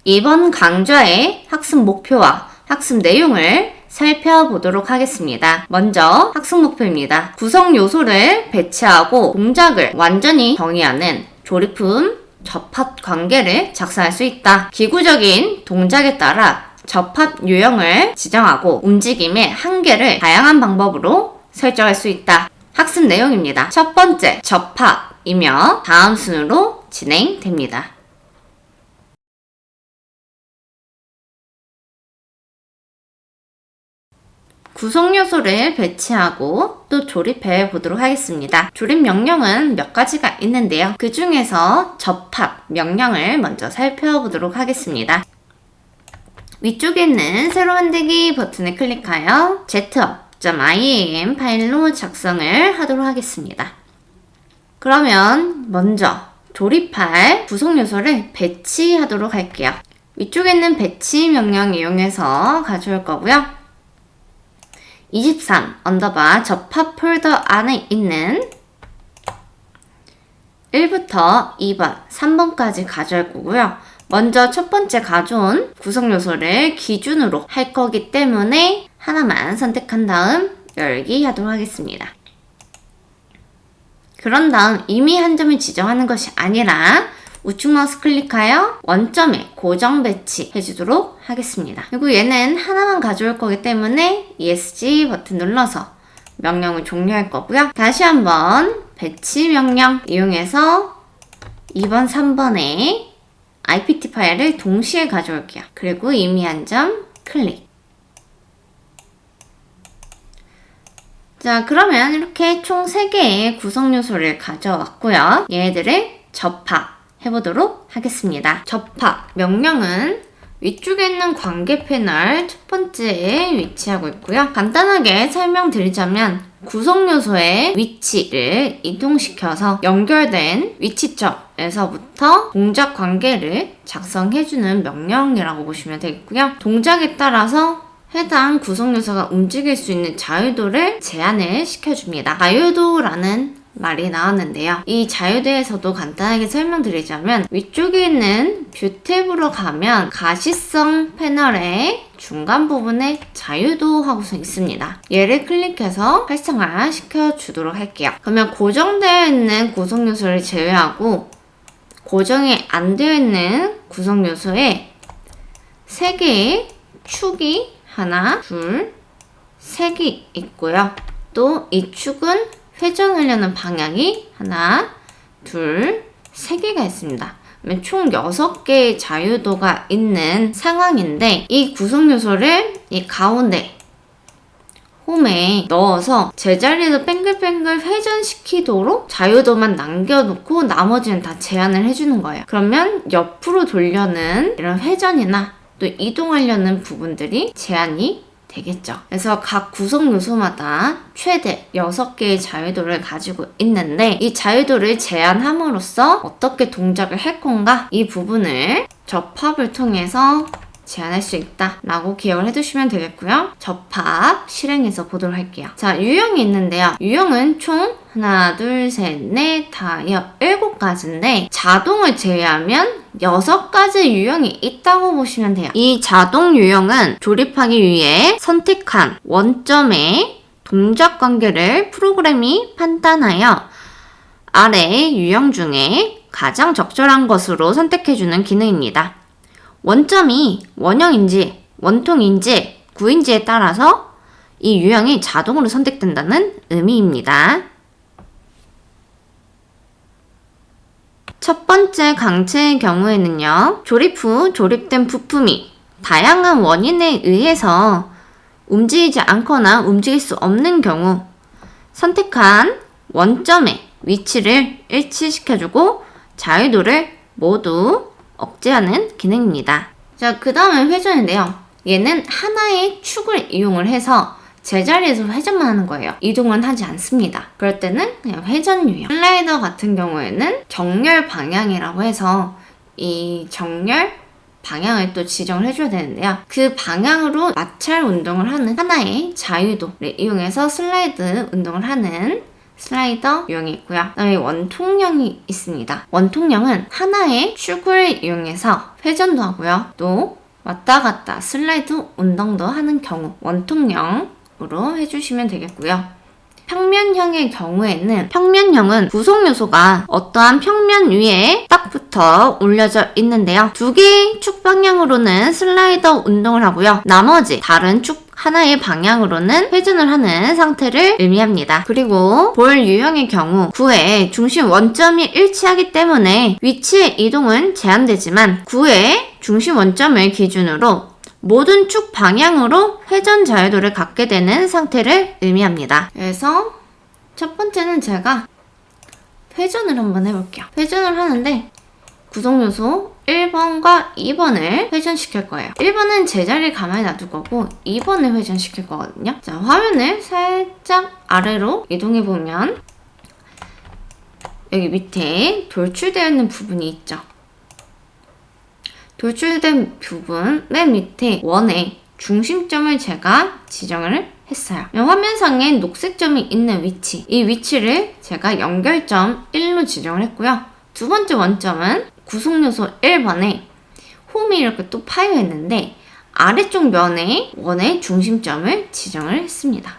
이번 강좌의 학습 목표와 학습 내용을 살펴보도록 하겠습니다. 먼저 학습 목표입니다. 구성 요소를 배치하고 동작을 완전히 정의하는 조립품 접합 관계를 작성할 수 있다. 기구적인 동작에 따라 접합 유형을 지정하고 움직임의 한계를 다양한 방법으로 설정할 수 있다. 학습 내용입니다. 첫 번째, 접합이며 다음 순으로 진행됩니다. 구성 요소를 배치하고 또 조립해 보도록 하겠습니다. 조립 명령은 몇 가지가 있는데요. 그 중에서 접합 명령을 먼저 살펴보도록 하겠습니다. 위쪽에 있는 새로 만들기 버튼을 클릭하여 zhub.iam 파일로 작성을 하도록 하겠습니다. 그러면 먼저 조립할 구성 요소를 배치하도록 할게요. 위쪽에 있는 배치 명령 이용해서 가져올 거고요. 23 언더바 접합 폴더 안에 있는 1부터 2번, 3번까지 가져올 거고요. 먼저 첫 번째 가져온 구성 요소를 기준으로 할 거기 때문에 하나만 선택한 다음 열기 하도록 하겠습니다. 그런 다음 이미 한 점을 지정하는 것이 아니라 우측 마우스 클릭하여 원점에 고정 배치 해주도록 하겠습니다. 그리고 얘는 하나만 가져올 거기 때문에 ESC 버튼 눌러서 명령을 종료할 거고요. 다시 한번 배치 명령 이용해서 2번, 3번에 IPT 파일을 동시에 가져올게요. 그리고 이미 한 점 클릭. 자, 그러면 이렇게 총 3개의 구성 요소를 가져왔고요. 얘네들을 접합 해보도록 하겠습니다. 접합 명령은 위쪽에 있는 관계 패널 첫 번째에 위치하고 있고요. 간단하게 설명드리자면 구성 요소의 위치를 이동시켜서 연결된 위치점에서부터 동작 관계를 작성해주는 명령이라고 보시면 되겠고요. 동작에 따라서 해당 구성 요소가 움직일 수 있는 자유도를 제한을 시켜줍니다. 자유도라는 말이 나왔는데요. 이 자유도에서도 간단하게 설명드리자면 위쪽에 있는 뷰 탭으로 가면 가시성 패널의 중간 부분에 자유도 하고서 있습니다. 얘를 클릭해서 활성화 시켜주도록 할게요. 그러면 고정되어 있는 구성 요소를 제외하고 고정이 안 되어 있는 구성 요소에 3개의 축이 하나, 둘, 3개 있고요. 또 이 축은 회전하려는 방향이 하나, 둘, 3개가 있습니다. 그러면 총 6개의 자유도가 있는 상황인데 이 구성 요소를 이 가운데 홈에 넣어서 제자리에서 뱅글뱅글 회전시키도록 자유도만 남겨놓고 나머지는 다 제한을 해주는 거예요. 그러면 옆으로 돌려는 이런 회전이나 또 이동하려는 부분들이 제한이 되겠죠. 그래서 각 구성 요소마다 최대 6개의 자유도를 가지고 있는데 이 자유도를 제한함으로써 어떻게 동작을 할 건가 이 부분을 접합을 통해서 제한할 수 있다 라고 기억을 해두시면 되겠고요. 접합 실행해서 보도록 할게요. 자, 유형이 있는데요. 유형은 총 하나, 둘, 셋, 넷, 다섯, 7가지인데 자동을 제외하면 6가지 유형이 있다고 보시면 돼요. 이 자동 유형은 조립하기 위해 선택한 원점의 동작 관계를 프로그램이 판단하여 아래 유형 중에 가장 적절한 것으로 선택해주는 기능입니다. 원점이 원형인지 원통인지 구인지에 따라서 이 유형이 자동으로 선택된다는 의미입니다. 첫 번째 강체의 경우에는요. 조립 후 조립된 부품이 다양한 원인에 의해서 움직이지 않거나 움직일 수 없는 경우 선택한 원점의 위치를 일치시켜주고 자유도를 모두 억제하는 기능입니다. 자, 그 다음은 회전인데요. 얘는 하나의 축을 이용을 해서 제자리에서 회전만 하는 거예요. 이동은 하지 않습니다. 그럴 때는 그냥 회전 유형. 슬라이더 같은 경우에는 정렬 방향이라고 해서 이 정렬 방향을 또 지정을 해줘야 되는데요. 그 방향으로 마찰 운동을 하는 하나의 자유도를 이용해서 슬라이드 운동을 하는 슬라이더 유형이 있고요. 그다음에 원통형이 있습니다. 원통형은 하나의 축을 이용해서 회전도 하고요. 또 왔다 갔다 슬라이드 운동도 하는 경우 원통형으로 해주시면 되겠고요. 평면형의 경우에는 평면형은 구성 요소가 어떠한 평면 위에 딱 붙어 올려져 있는데요. 두 개의 축 방향으로는 슬라이더 운동을 하고요. 나머지 다른 축 하나의 방향으로는 회전을 하는 상태를 의미합니다. 그리고 볼 유형의 경우 구의 중심 원점이 일치하기 때문에 위치의 이동은 제한되지만 구의 중심 원점을 기준으로 모든 축 방향으로 회전 자유도를 갖게 되는 상태를 의미합니다. 그래서 첫 번째는 제가 회전을 한번 해볼게요. 회전을 하는데 구성 요소 1번과 2번을 회전시킬 거예요. 1번은 제자리를 가만히 놔둘 거고 2번을 회전시킬 거거든요. 자, 화면을 살짝 아래로 이동해보면 여기 밑에 돌출되어 있는 부분이 있죠. 돌출된 부분 맨 밑에 원의 중심점을 제가 지정을 했어요. 화면상에 녹색 점이 있는 위치, 이 위치를 제가 연결점 1로 지정을 했고요. 두 번째 원점은 구성요소 1번에 홈이 이렇게 또 파여 있는데 아래쪽 면에 원의 중심점을 지정을 했습니다.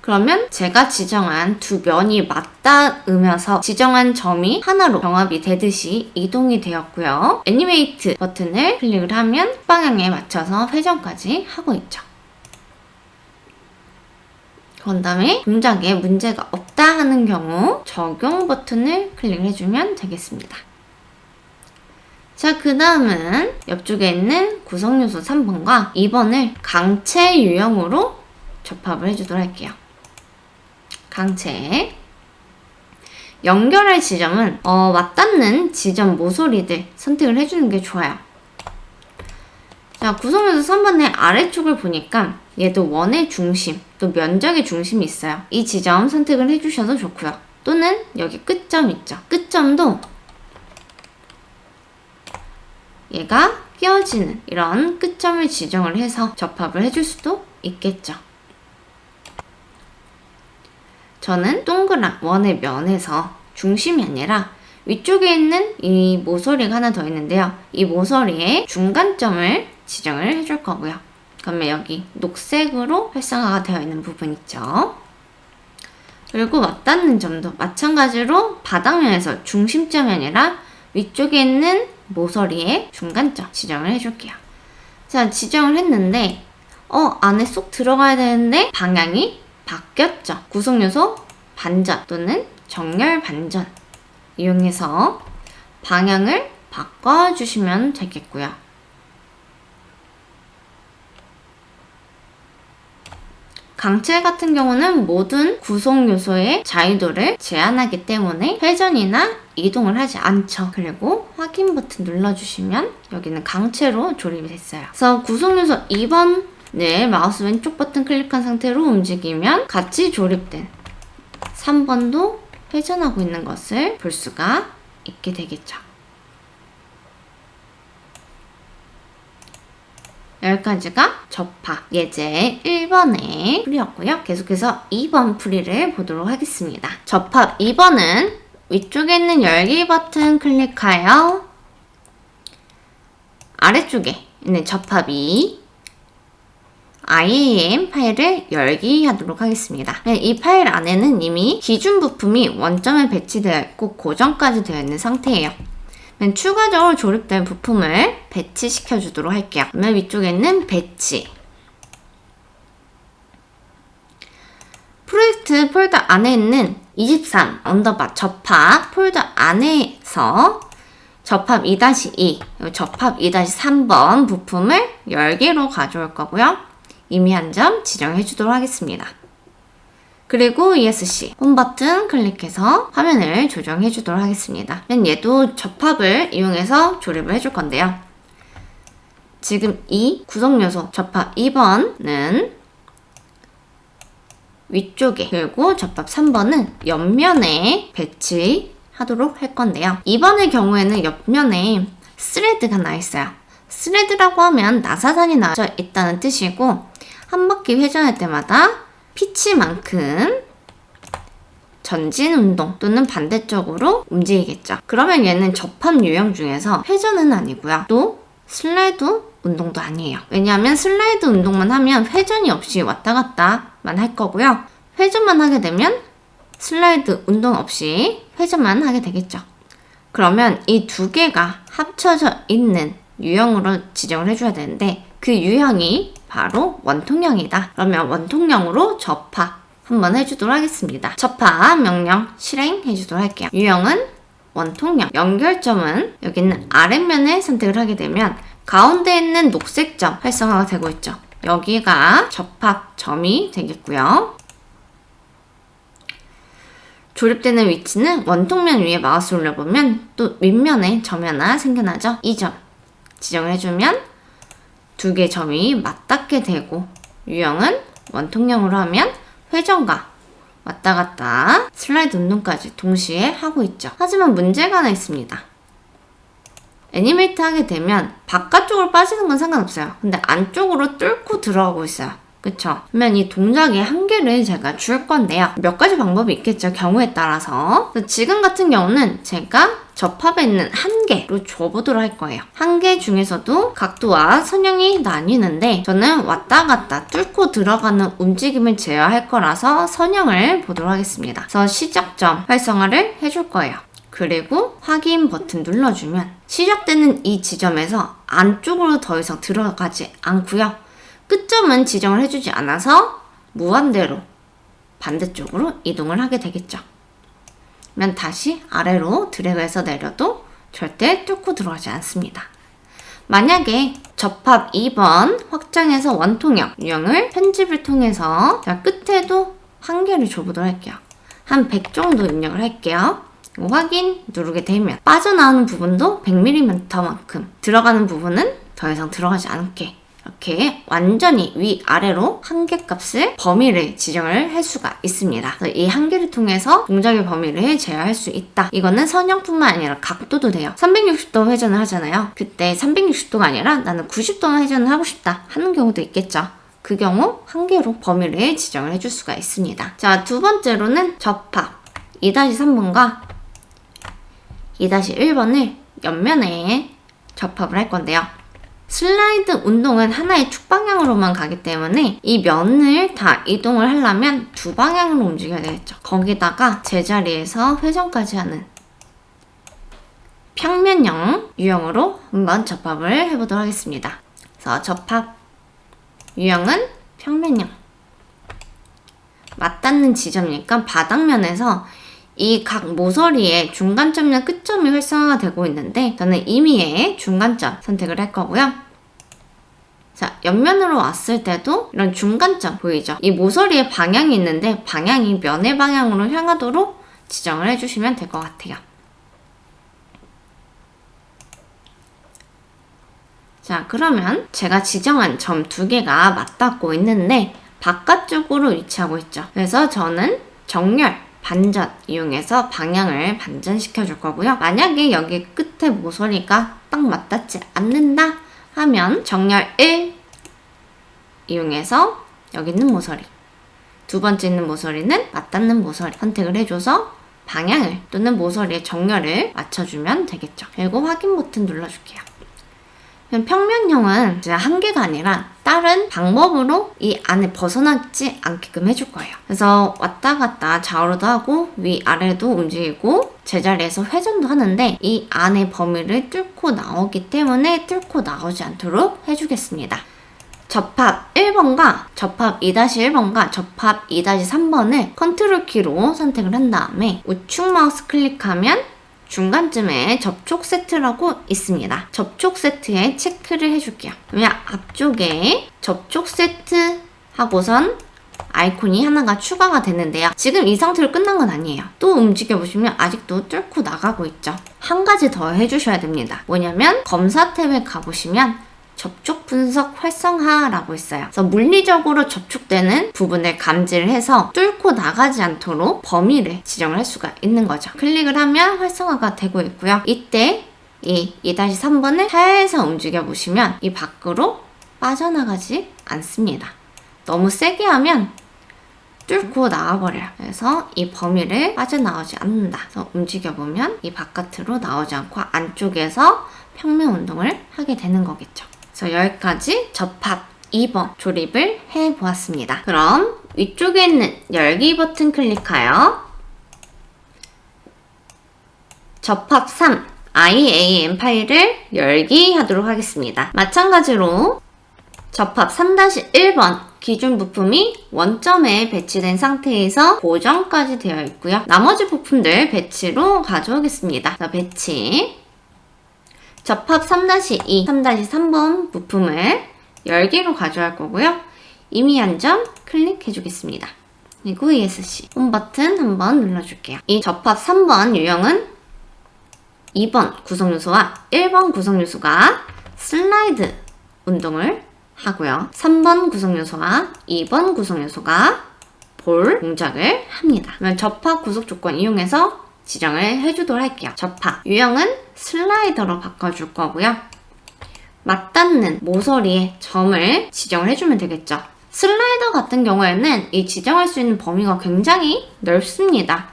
그러면 제가 지정한 두 면이 맞닿으면서 지정한 점이 하나로 병합이 되듯이 이동이 되었고요. 애니메이트 버튼을 클릭을 하면 방향에 맞춰서 회전까지 하고 있죠. 그 다음에 동작에 문제가 없다 하는 경우 적용 버튼을 클릭을 해주면 되겠습니다. 자, 그 다음은 옆쪽에 있는 구성요소 3번과 2번을 강체 유형으로 접합을 해주도록 할게요. 강체. 연결할 지점은 맞닿는 지점 모서리들 선택을 해주는 게 좋아요. 자, 구성요소 3번의 아래쪽을 보니까 얘도 원의 중심, 또 면적의 중심이 있어요. 이 지점 선택을 해주셔도 좋고요. 또는 여기 끝점 있죠. 끝점도 얘가 끼어지는 이런 끝점을 지정을 해서 접합을 해줄 수도 있겠죠. 저는 동그란 원의 면에서 중심이 아니라 위쪽에 있는 이 모서리가 하나 더 있는데요. 이 모서리의 중간점을 지정을 해줄 거고요. 그러면 여기 녹색으로 활성화가 되어 있는 부분 있죠. 그리고 맞닿는 점도 마찬가지로 바닥면에서 중심점이 아니라 위쪽에 있는 모서리의 중간점 지정을 해줄게요. 자, 지정을 했는데 안에 쏙 들어가야 되는데 방향이 바뀌었죠. 구성요소 반전 또는 정렬 반전 이용해서 방향을 바꿔주시면 되겠고요. 강체 같은 경우는 모든 구성 요소의 자유도를 제한하기 때문에 회전이나 이동을 하지 않죠. 그리고 확인 버튼 눌러주시면 여기는 강체로 조립이 됐어요. 그래서 구성 요소 2번을 마우스 왼쪽 버튼 클릭한 상태로 움직이면 같이 조립된 3번도 회전하고 있는 것을 볼 수가 있게 되겠죠. 여기까지가 접합 예제 1번의 풀이였고요. 계속해서 2번 풀이를 보도록 하겠습니다. 접합 2번은 위쪽에 있는 열기 버튼 클릭하여 아래쪽에 있는 접합 2 IAM 파일을 열기하도록 하겠습니다. 이 파일 안에는 이미 기준 부품이 원점에 배치되어 있고 고정까지 되어 있는 상태예요. 추가적으로 조립된 부품을 배치시켜 주도록 할게요. 그러면 위쪽에 있는 배치 프로젝트 폴더 안에 있는 23 언더바 접합 폴더 안에서 접합 2-2 접합 2-3번 부품을 열기로 가져올 거고요. 이미 한 점 지정해 주도록 하겠습니다. 그리고 ESC 홈 버튼 클릭해서 화면을 조정해 주도록 하겠습니다. 얘도 접합을 이용해서 조립을 해줄 건데요. 지금 이 구성 요소 접합 2번은 위쪽에 그리고 접합 3번은 옆면에 배치하도록 할 건데요. 2번의 경우에는 옆면에 스레드가 나 있어요. 스레드라고 하면 나사산이 나져 있다는 뜻이고 한 바퀴 회전할 때마다 피치만큼 전진 운동 또는 반대쪽으로 움직이겠죠. 그러면 얘는 접합 유형 중에서 회전은 아니고요. 또 슬라이드 운동도 아니에요. 왜냐하면 슬라이드 운동만 하면 회전이 없이 왔다 갔다만 할 거고요. 회전만 하게 되면 슬라이드 운동 없이 회전만 하게 되겠죠. 그러면 이 두 개가 합쳐져 있는 유형으로 지정을 해줘야 되는데 그 유형이 바로 원통형이다. 그러면 원통형으로 접합 한번 해주도록 하겠습니다. 접합 명령 실행해주도록 할게요. 유형은 원통형, 연결점은 여기 있는 아랫면에 선택을 하게 되면 가운데 있는 녹색 점 활성화가 되고 있죠. 여기가 접합점이 되겠고요. 조립되는 위치는 원통면 위에 마우스 올려보면 또 윗면에 점이 하나 생겨나죠. 이 점 지정을 해주면 두 개의 점이 맞닿게 되고 유형은 원통형으로 하면 회전과 왔다 갔다 슬라이드 운동까지 동시에 하고 있죠. 하지만 문제가 하나 있습니다. 애니메이트 하게 되면 바깥쪽으로 빠지는 건 상관없어요. 근데 안쪽으로 뚫고 들어가고 있어요. 그쵸? 그러면 이 동작의 한계를 제가 줄 건데요. 몇 가지 방법이 있겠죠. 경우에 따라서. 지금 같은 경우는 제가 접합에 있는 한계로 줘보도록 할 거예요. 한계 중에서도 각도와 선형이 나뉘는데 저는 왔다 갔다 뚫고 들어가는 움직임을 제어할 거라서 선형을 보도록 하겠습니다. 그래서 시작점 활성화를 해줄 거예요. 그리고 확인 버튼 눌러주면 시작되는 이 지점에서 안쪽으로 더 이상 들어가지 않고요. 끝점은 지정을 해주지 않아서 무한대로 반대쪽으로 이동을 하게 되겠죠. 그러면 다시 아래로 드래그해서 내려도 절대 뚫고 들어가지 않습니다. 만약에 접합 2번 확장해서 원통형 유형을 편집을 통해서 자, 끝에도 한계를 줘보도록 할게요. 한 100 정도 입력을 할게요. 확인 누르게 되면 빠져나오는 부분도 100mm만큼 들어가는 부분은 더 이상 들어가지 않게 이렇게 완전히 위아래로 한계값을 범위를 지정을 할 수가 있습니다. 그래서 이 한계를 통해서 동작의 범위를 제어할 수 있다. 이거는 선형뿐만 아니라 각도도 돼요. 360도 회전을 하잖아요. 그때 360도가 아니라 나는 90도 회전을 하고 싶다 하는 경우도 있겠죠. 그 경우 한계로 범위를 지정을 해줄 수가 있습니다. 자, 두 번째로는 접합 2-3번과 2-1번을 옆면에 접합을 할 건데요. 슬라이드 운동은 하나의 축 방향으로만 가기 때문에 이 면을 다 이동을 하려면 두 방향으로 움직여야 되겠죠. 거기다가 제자리에서 회전까지 하는 평면형 유형으로 한번 접합을 해보도록 하겠습니다. 그래서 접합 유형은 평면형. 맞닿는 지점이니까 바닥면에서 이 각 모서리의 중간점이나 끝점이 활성화가 되고 있는데 저는 임의의 중간점 선택을 할 거고요. 자, 옆면으로 왔을 때도 이런 중간점 보이죠? 이 모서리에 방향이 있는데 방향이 면의 방향으로 향하도록 지정을 해주시면 될 것 같아요. 자, 그러면 제가 지정한 점 두 개가 맞닿고 있는데 바깥쪽으로 위치하고 있죠. 그래서 저는 정렬 반전 이용해서 방향을 반전시켜 줄 거고요. 만약에 여기 끝에 모서리가 딱 맞닿지 않는다 하면 정렬 1 이용해서 여기 있는 모서리, 두 번째 있는 모서리는 맞닿는 모서리 선택을 해줘서 방향을 또는 모서리의 정렬을 맞춰주면 되겠죠. 그리고 확인 버튼 눌러줄게요. 평면형은 이제 한계가 아니라 다른 방법으로 이 안에 벗어나지 않게끔 해줄 거예요. 그래서 왔다 갔다 좌우로도 하고 위아래도 움직이고 제자리에서 회전도 하는데 이 안의 범위를 뚫고 나오기 때문에 뚫고 나오지 않도록 해주겠습니다. 접합 1번과 접합 2-1번과 접합 2-3번을 컨트롤 키로 선택을 한 다음에 우측 마우스 클릭하면 중간쯤에 접촉 세트라고 있습니다. 접촉 세트에 체크를 해줄게요. 그러면 앞쪽에 접촉 세트 하고선 아이콘이 하나가 추가가 됐는데요. 지금 이 상태로 끝난 건 아니에요. 또 움직여보시면 아직도 뚫고 나가고 있죠. 한 가지 더 해주셔야 됩니다. 뭐냐면 검사 탭에 가보시면 접촉 분석 활성화라고 있어요. 그래서 물리적으로 접촉되는 부분을 감지를 해서 뚫고 나가지 않도록 범위를 지정을 할 수가 있는 거죠. 클릭을 하면 활성화가 되고 있고요. 이때 이 2-3번을 살살 움직여 보시면 이 밖으로 빠져나가지 않습니다. 너무 세게 하면 뚫고 나와버려요. 그래서 이 범위를 빠져나오지 않는다. 그래서 움직여보면 이 바깥으로 나오지 않고 안쪽에서 평면 운동을 하게 되는 거겠죠. 그래서 여기까지 접합 2번 조립을 해보았습니다. 그럼 위쪽에 있는 열기 버튼 클릭하여 접합 3 IAM 파일을 열기 하도록 하겠습니다. 마찬가지로 접합 3-1번 기준 부품이 원점에 배치된 상태에서 고정까지 되어 있고요. 나머지 부품들 배치로 가져오겠습니다. 자, 배치. 접합 3-2, 3-3번 부품을 열기로 가져갈 거고요. 임의한 점 클릭해 주겠습니다. 그리고 ESC 홈 버튼 한번 눌러줄게요. 이 접합 3번 유형은 2번 구성요소와 1번 구성요소가 슬라이드 운동을 하고요. 3번 구성요소와 2번 구성요소가 볼 동작을 합니다. 그러면 접합 구속 조건 이용해서 지정을 해주도록 할게요. 접합 유형은 슬라이더로 바꿔줄 거고요. 맞닿는 모서리에 점을 지정을 해주면 되겠죠. 슬라이더 같은 경우에는 이 지정할 수 있는 범위가 굉장히 넓습니다.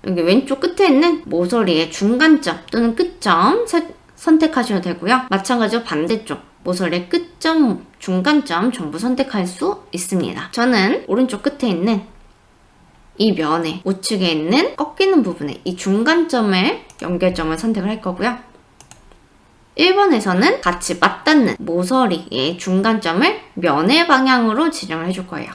여기 왼쪽 끝에 있는 모서리의 중간점 또는 끝점 선택하셔도 되고요. 마찬가지로 반대쪽 모서리의 끝점, 중간점 전부 선택할 수 있습니다. 저는 오른쪽 끝에 있는 이 면에 우측에 있는 꺾이는 부분에 이 중간점을 연결점을 선택을 할 거고요. 1번에서는 같이 맞닿는 모서리의 중간점을 면의 방향으로 지정을 해줄 거예요.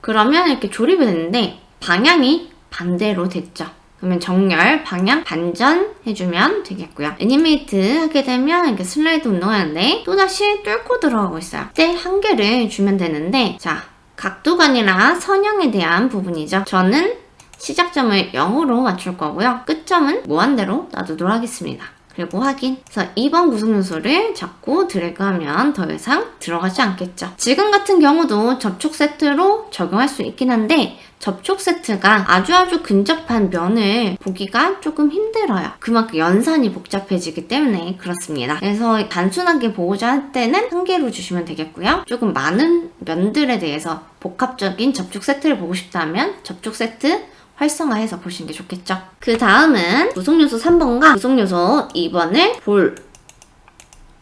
그러면 이렇게 조립이 됐는데 방향이 반대로 됐죠. 그러면 정렬, 방향 반전 해주면 되겠고요. 애니메이트 하게 되면 이렇게 슬라이드 운동하는데 또다시 뚫고 들어가고 있어요. 이때 한계를 주면 되는데 자, 각도관이나 선형에 대한 부분이죠. 저는 시작점을 0으로 맞출 거고요. 끝점은 무한대로 놔두도록 하겠습니다. 그리고 확인. 그래서 2번 구성요소를 잡고 드래그하면 더 이상 들어가지 않겠죠. 지금 같은 경우도 접촉 세트로 적용할 수 있긴 한데 접촉 세트가 아주 근접한 면을 보기가 조금 힘들어요. 그만큼 연산이 복잡해지기 때문에 그렇습니다. 그래서 단순하게 보고자 할 때는 한 개로 주시면 되겠고요. 조금 많은 면들에 대해서 복합적인 접촉 세트를 보고 싶다면 접촉 세트 활성화해서 보시는 게 좋겠죠. 그 다음은 구성요소 3번과 구성요소 2번을 볼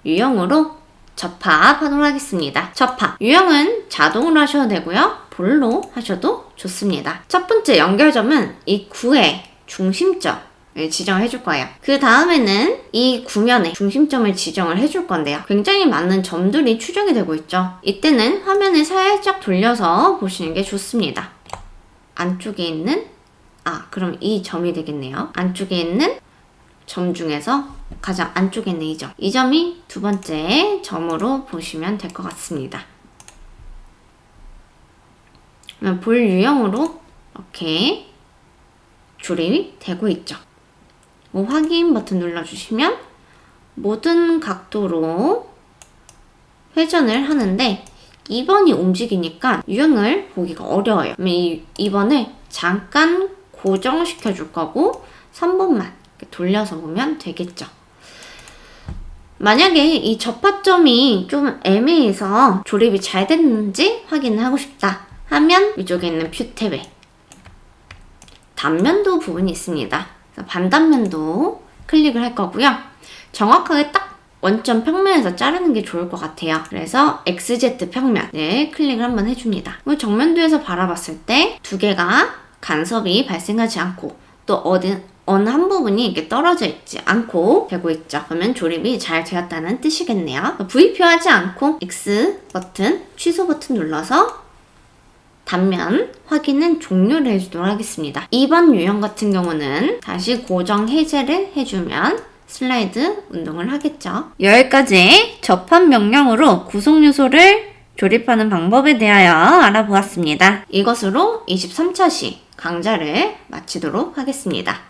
유형으로 접합하도록 하겠습니다. 접합 유형은 자동으로 하셔도 되고요. 볼로 하셔도 좋습니다. 첫 번째 연결점은 이 구의 중심점을 지정을 해줄 거예요. 그 다음에는 이 구면에 중심점을 지정을 해줄 건데요. 굉장히 많은 점들이 추정이 되고 있죠. 이때는 화면을 살짝 돌려서 보시는 게 좋습니다. 안쪽에 있는 그럼 이 점이 되겠네요. 안쪽에 있는 점 중에서 가장 안쪽에 있는 이 점. 이 점이 두 번째 점으로 보시면 될 것 같습니다. 볼 유형으로 이렇게 조립이 되고 있죠. 확인 버튼 눌러주시면 모든 각도로 회전을 하는데 2번이 움직이니까 유형을 보기가 어려워요. 이 2번을 잠깐 고정시켜 줄 거고 3번만 돌려서 보면 되겠죠. 만약에 이 접합점이 좀 애매해서 조립이 잘 됐는지 확인을 하고 싶다 하면 위쪽에 있는 뷰 탭에 단면도 부분이 있습니다. 그래서 반단면도 클릭을 할 거고요. 정확하게 딱 원점 평면에서 자르는 게 좋을 것 같아요. 그래서 XZ 평면을 클릭을 한번 해줍니다. 정면도에서 바라봤을 때 두 개가 간섭이 발생하지 않고 또 어느 한 부분이 이렇게 떨어져 있지 않고 되고 있죠. 그러면 조립이 잘 되었다는 뜻이겠네요. V표하지 않고 X 버튼, 취소 버튼 눌러서 단면 확인은 종료를 해주도록 하겠습니다. 2번 유형 같은 경우는 다시 고정 해제를 해주면 슬라이드 운동을 하겠죠. 여기까지 접합 명령으로 구성 요소를 조립하는 방법에 대하여 알아보았습니다. 이것으로 23차 시 강좌를 마치도록 하겠습니다.